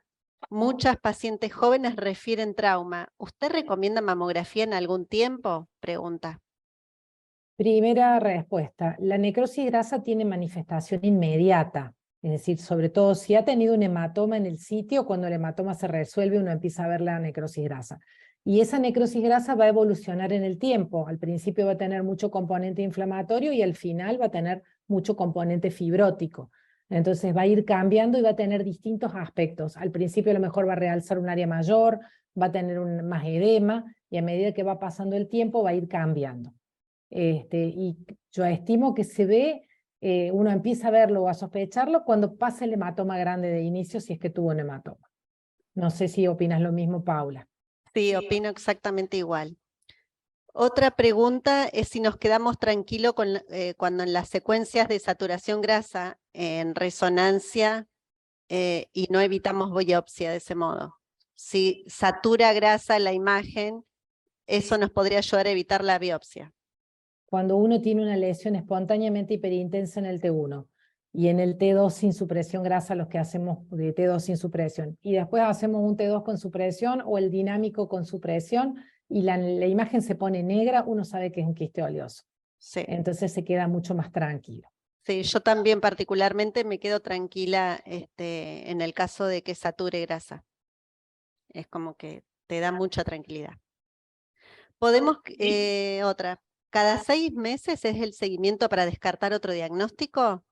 Muchas pacientes jóvenes refieren trauma. ¿Usted recomienda mamografía en algún tiempo? Pregunta. Primera respuesta, la necrosis grasa tiene manifestación inmediata, Es decir, sobre todo si ha tenido un hematoma en el sitio, cuando el hematoma se resuelve uno empieza a ver la necrosis grasa. Y esa necrosis grasa va a evolucionar en el tiempo. Al principio va a tener mucho componente inflamatorio y al final va a tener mucho componente fibrótico. Entonces va a ir cambiando y va a tener distintos aspectos. Al principio a lo mejor va a realzar un área mayor, va a tener más edema, y a medida que va pasando el tiempo va a ir cambiando. Y yo estimo que se ve, uno empieza a verlo o a sospecharlo cuando pasa el hematoma grande de inicio, si es que tuvo un hematoma. No sé si opinas lo mismo, Paula. Sí, opino exactamente igual. Otra pregunta es si nos quedamos tranquilos cuando en las secuencias de saturación grasa en resonancia y no evitamos biopsia de ese modo. Si satura grasa la imagen, eso nos podría ayudar a evitar la biopsia. Cuando uno tiene una lesión espontáneamente hiperintensa en el T1 y en el T2 sin supresión grasa, los que hacemos de T2 sin supresión, y después hacemos un T2 con supresión o el dinámico con supresión, y la imagen se pone negra, uno sabe que es un quiste oleoso. Sí. Entonces se queda mucho más tranquilo. Sí, yo también particularmente me quedo tranquila en el caso de que sature grasa. Es como que te da mucha tranquilidad. Podemos, otra, ¿cada 6 meses es el seguimiento para descartar otro diagnóstico?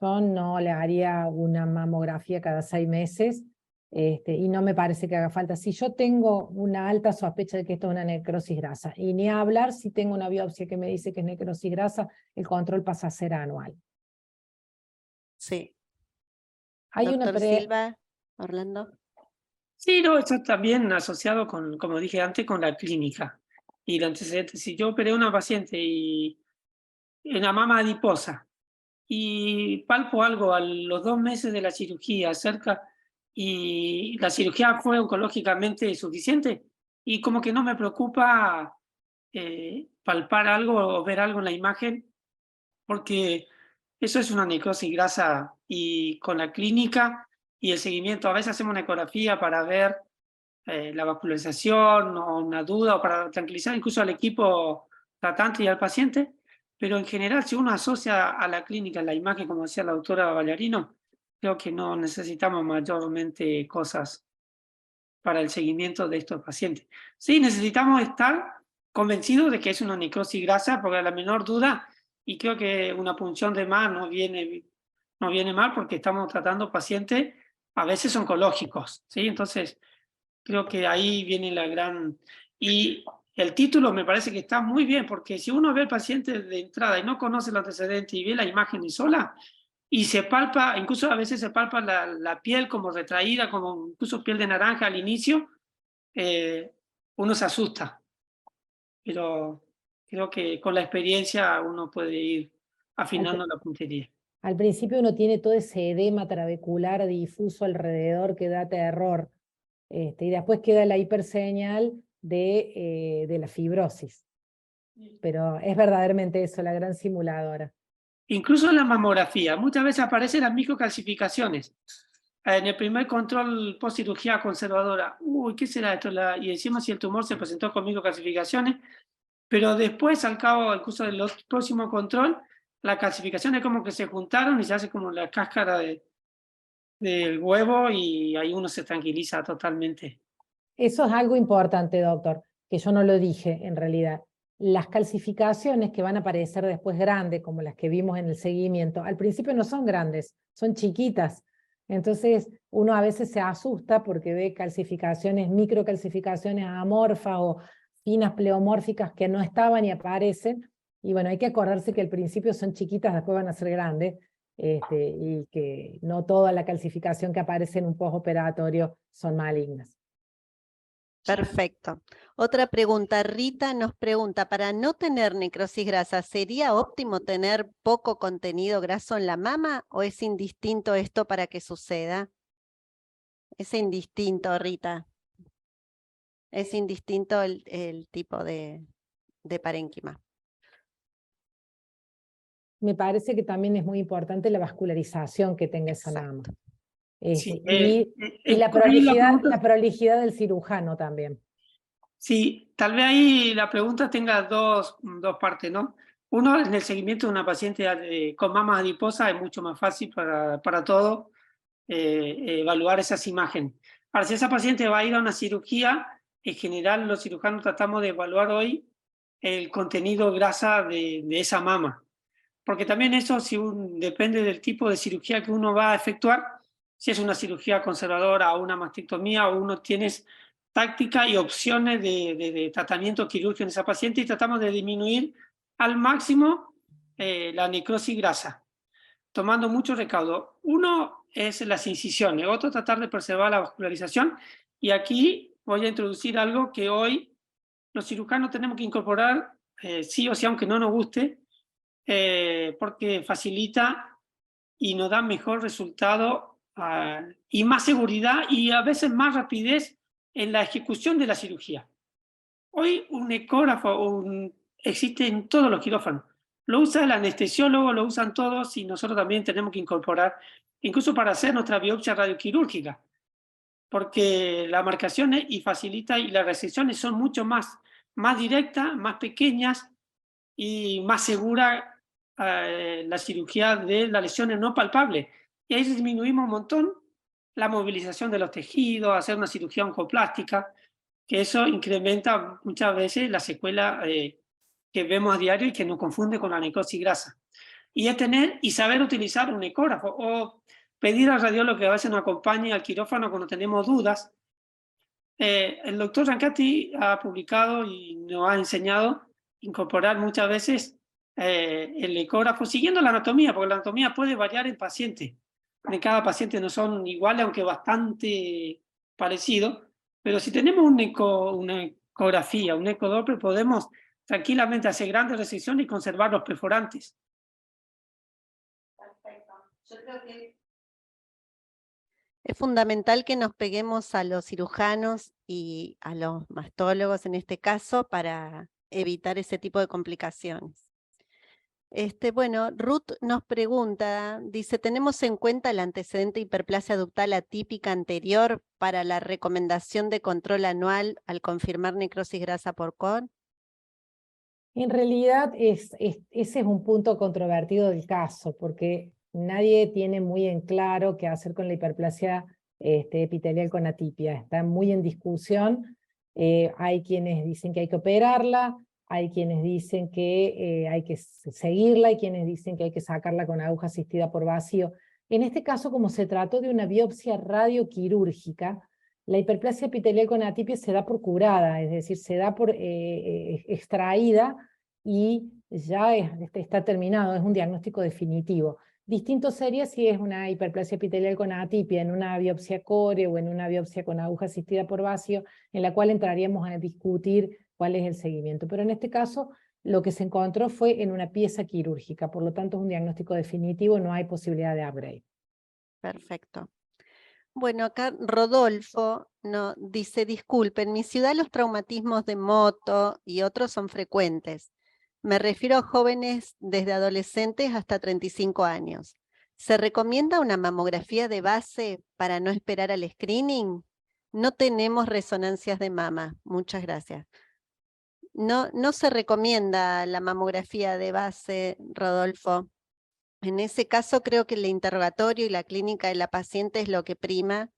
Yo no le haría una mamografía cada 6 meses, y no me parece que haga falta. Si yo tengo una alta sospecha de que esto es una necrosis grasa, y ni a hablar si tengo una biopsia que me dice que es necrosis grasa, el control pasa a ser anual. Sí. Hay Doctor Silva, Orlando. Sí, no, esto también asociado con, como dije antes, con la clínica y el antecedente. Si yo operé a una paciente y en la mama adiposa y palpo algo a los 2 meses de la cirugía cerca y la cirugía fue oncológicamente suficiente y como que no me preocupa palpar algo o ver algo en la imagen porque eso es una necrosis grasa y con la clínica y el seguimiento, a veces hacemos una ecografía para ver la vascularización o una duda o para tranquilizar incluso al equipo tratante y al paciente, pero en general si uno asocia a la clínica la imagen, como decía la doctora Vallarino, creo que no necesitamos mayormente cosas para el seguimiento de estos pacientes. Sí, necesitamos estar convencidos de que es una necrosis grasa, porque a la menor duda, y creo que una punción de más no viene mal porque estamos tratando pacientes a veces oncológicos, ¿sí? Entonces, creo que ahí viene la gran... Y el título me parece que está muy bien, porque si uno ve al paciente de entrada y no conoce el antecedente y ve la imagen y sola, y se palpa, incluso a veces se palpa la piel como retraída, como incluso piel de naranja al inicio, uno se asusta. Pero creo que con la experiencia uno puede ir afinando la puntería. Al principio uno tiene todo ese edema trabecular difuso alrededor que da terror, y después queda la hiperseñal de la fibrosis. Pero es verdaderamente eso, la gran simuladora. Incluso en la mamografía, muchas veces aparecen las microcalcificaciones. En el primer control post-cirugía conservadora, uy, ¿qué será esto? Y decimos si el tumor se presentó con microcalcificaciones, pero después, al cabo del curso del próximo control, las calcificaciones como que se juntaron y se hace como la cáscara del huevo y ahí uno se tranquiliza totalmente. Eso es algo importante, doctor, que yo no lo dije en realidad. Las calcificaciones que van a aparecer después grandes, como las que vimos en el seguimiento, al principio no son grandes, son chiquitas. Entonces uno a veces se asusta porque ve calcificaciones, microcalcificaciones amorfas o finas pleomórficas que no estaban y aparecen. Y bueno, hay que acordarse que al principio son chiquitas, después van a ser grandes, y que no toda la calcificación que aparece en un postoperatorio son malignas. Perfecto. Otra pregunta, Rita nos pregunta, para no tener necrosis grasa, ¿sería óptimo tener poco contenido graso en la mama o es indistinto esto para que suceda? Es indistinto, Rita. Es indistinto el tipo de parénquima. Me parece que también es muy importante la vascularización que tenga esa mama. Sí, Y la prolijidad del cirujano también. Sí, tal vez ahí la pregunta tenga dos partes, ¿no? Uno, en el seguimiento de una paciente con mamas adiposas es mucho más fácil para todos evaluar esas imágenes. Ahora, si esa paciente va a ir a una cirugía, en general los cirujanos tratamos de evaluar hoy el contenido grasa de esa mama. Porque también eso depende del tipo de cirugía que uno va a efectuar, si es una cirugía conservadora o una mastectomía, o uno tiene táctica y opciones de tratamiento quirúrgico en esa paciente, y tratamos de disminuir al máximo la necrosis grasa, tomando mucho recaudo. Uno es las incisiones, otro tratar de preservar la vascularización, y aquí voy a introducir algo que hoy los cirujanos tenemos que incorporar, sí o sí, aunque no nos guste, porque facilita y nos da mejor resultado y más seguridad y a veces más rapidez en la ejecución de la cirugía. Hoy un ecógrafo existe en todos los quirófanos. Lo usa el anestesiólogo, lo usan todos, y nosotros también tenemos que incorporar, incluso para hacer nuestra biopsia radioquirúrgica, porque la marcación y facilita, y las resecciones son mucho más directas, más pequeñas y más segura la cirugía de las lesiones no palpables. Y ahí disminuimos un montón la movilización de los tejidos, hacer una cirugía oncoplástica, que eso incrementa muchas veces la secuela que vemos a diario y que nos confunde con la necrosis grasa. Y es tener y saber utilizar un ecógrafo, o pedir al radiólogo que a veces nos acompañe al quirófano cuando tenemos dudas. El doctor Rancati ha publicado y nos ha enseñado incorporar muchas veces el ecógrafo, siguiendo la anatomía, porque la anatomía puede variar en paciente. En cada paciente no son iguales, aunque bastante parecidos, pero si tenemos una ecografía, un ecodoppler, podemos tranquilamente hacer grandes resecciones y conservar los perforantes. Perfecto. Yo creo que es fundamental que nos peguemos a los cirujanos y a los mastólogos en este caso para evitar ese tipo de complicaciones. Bueno, Ruth nos pregunta, dice, ¿tenemos en cuenta el antecedente de hiperplasia ductal atípica anterior para la recomendación de control anual al confirmar necrosis grasa por CON? En realidad ese es un punto controvertido del caso, porque nadie tiene muy en claro qué hacer con la hiperplasia epitelial con atipia. Está muy en discusión. Hay quienes dicen que hay que operarla, hay quienes dicen que hay que seguirla, hay quienes dicen que hay que sacarla con aguja asistida por vacío. En este caso, como se trató de una biopsia radioquirúrgica, la hiperplasia epitelial con atipia se da por curada, es decir, se da por extraída y ya está terminado, es un diagnóstico definitivo. Distinto sería si es una hiperplasia epitelial con atipia en una biopsia core o en una biopsia con aguja asistida por vacío, en la cual entraríamos a discutir cuál es el seguimiento. Pero en este caso, lo que se encontró fue en una pieza quirúrgica, por lo tanto es un diagnóstico definitivo, no hay posibilidad de upgrade. Perfecto. Bueno, acá Rodolfo dice, disculpen, en mi ciudad los traumatismos de moto y otros son frecuentes. Me refiero a jóvenes desde adolescentes hasta 35 años. ¿Se recomienda una mamografía de base para no esperar al screening? No tenemos resonancias de mama. Muchas gracias. No se recomienda la mamografía de base, Rodolfo. En ese caso creo que el interrogatorio y la clínica de la paciente es lo que prima,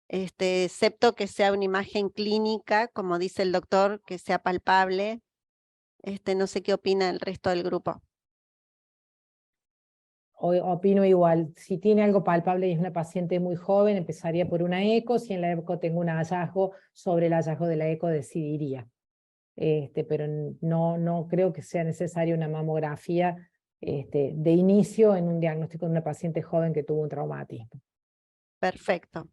excepto que sea una imagen clínica, como dice el doctor, que sea palpable. No sé qué opina el resto del grupo. Opino igual, si tiene algo palpable y es una paciente muy joven, empezaría por una eco, si en la eco tengo un hallazgo, sobre el hallazgo de la eco decidiría. Pero no creo que sea necesaria una mamografía de inicio en un diagnóstico de una paciente joven que tuvo un traumatismo. Perfecto.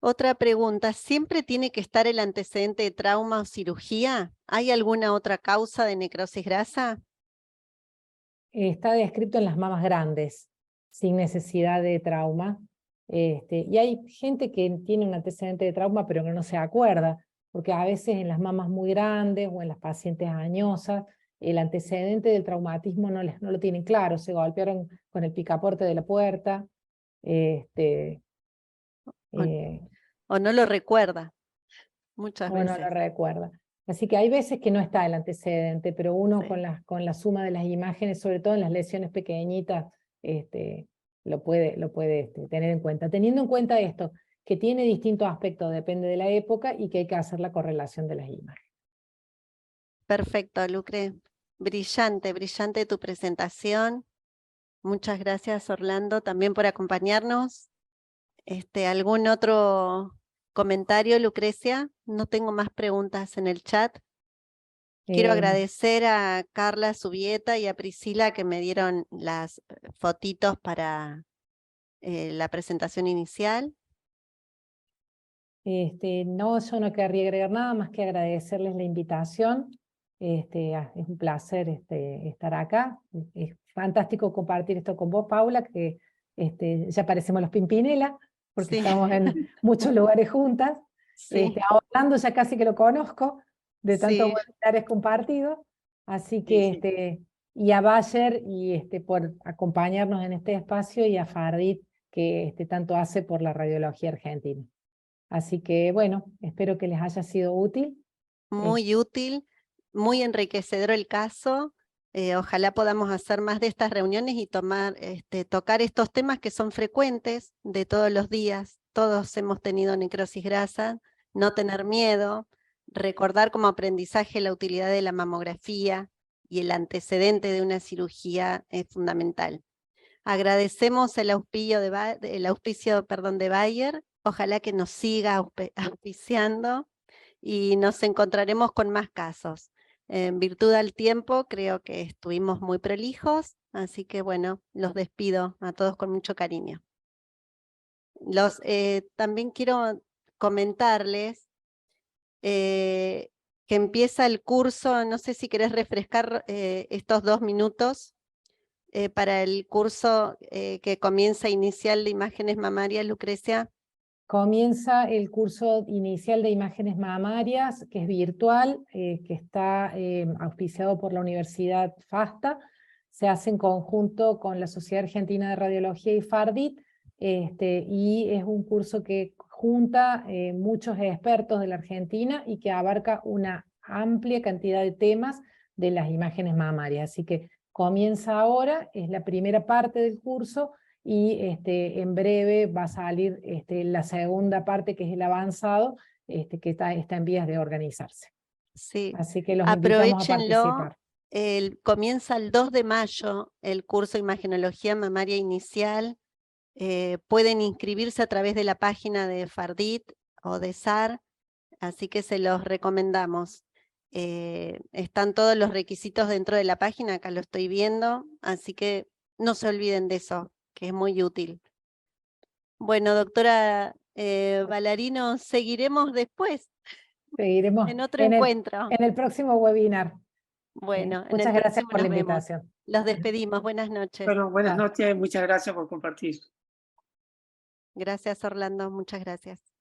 Otra pregunta, ¿siempre tiene que estar el antecedente de trauma o cirugía? ¿Hay alguna otra causa de necrosis grasa? Está descrito en las mamas grandes, sin necesidad de trauma. Y hay gente que tiene un antecedente de trauma pero que no se acuerda, porque a veces en las mamas muy grandes o en las pacientes añosas, el antecedente del traumatismo no lo tienen claro, se golpearon con el picaporte de la puerta, O no lo recuerda muchas o no veces. lo recuerda. Así que hay veces que no está el antecedente, pero uno Sí. con la suma de las imágenes, sobre todo en las lesiones pequeñitas, lo puede tener en cuenta. Teniendo en cuenta esto, que tiene distintos aspectos, depende de la época, y que hay que hacer la correlación de las imágenes. Perfecto, Lucre. Brillante, brillante tu presentación. Muchas gracias, Orlando, también por acompañarnos. ¿Algún otro comentario, Lucrecia? No tengo más preguntas en el chat. Quiero agradecer a Carla Subieta y a Priscila que me dieron las fotitos para la presentación inicial. No, yo no querría agregar nada más que agradecerles la invitación. Es un placer estar acá. Es fantástico compartir esto con vos, Paula, que ya parecemos los Pimpinela, porque Sí. estamos en muchos lugares juntas. Sí, A Orlando ya casi que lo conozco, de tantos sí, webinars compartidos. Así Sí, que, sí. y a Bayer por acompañarnos en este espacio, y a Fardit, que tanto hace por la radiología argentina. Así que bueno, espero que les haya sido útil. muy útil, muy enriquecedor el caso. Ojalá podamos hacer más de estas reuniones y tocar estos temas que son frecuentes de todos los días. Todos hemos tenido necrosis grasa, no tener miedo, recordar como aprendizaje la utilidad de la mamografía y el antecedente de una cirugía es fundamental. Agradecemos el auspicio de Bayer, ojalá que nos siga auspiciando y nos encontraremos con más casos. En virtud del tiempo, creo que estuvimos muy prolijos, así que bueno, los despido a todos con mucho cariño. También quiero comentarles que empieza el curso, no sé si querés refrescar estos 2 minutos para el curso que comienza inicial de imágenes mamarias, Lucrecia. Comienza el curso inicial de imágenes mamarias, que es virtual, que está auspiciado por la Universidad FASTA. Se hace en conjunto con la Sociedad Argentina de Radiología y Fardit, y es un curso que junta muchos expertos de la Argentina y que abarca una amplia cantidad de temas de las imágenes mamarias. Así que comienza ahora, es la primera parte del curso, y en breve va a salir la segunda parte, que es el avanzado, que está en vías de organizarse. Sí, Así que los invitamos a aprovechenlo. participar. Comienza el 2 de mayo el curso Imagenología Mamaria Inicial. Pueden inscribirse a través de la página de Fardit o de SAR, así que se los recomendamos. Están todos los requisitos dentro de la página, acá lo estoy viendo, así que no se olviden de eso, que es muy útil. Bueno, doctora Ballarino, seguiremos después Seguiremos en otro encuentro. en el próximo webinar. Bueno, en el Muchas gracias próximo por la nos vemos. invitación. Los despedimos, buenas noches. Bueno, buenas Chao. noches, muchas gracias por compartir. Gracias, Orlando, muchas gracias.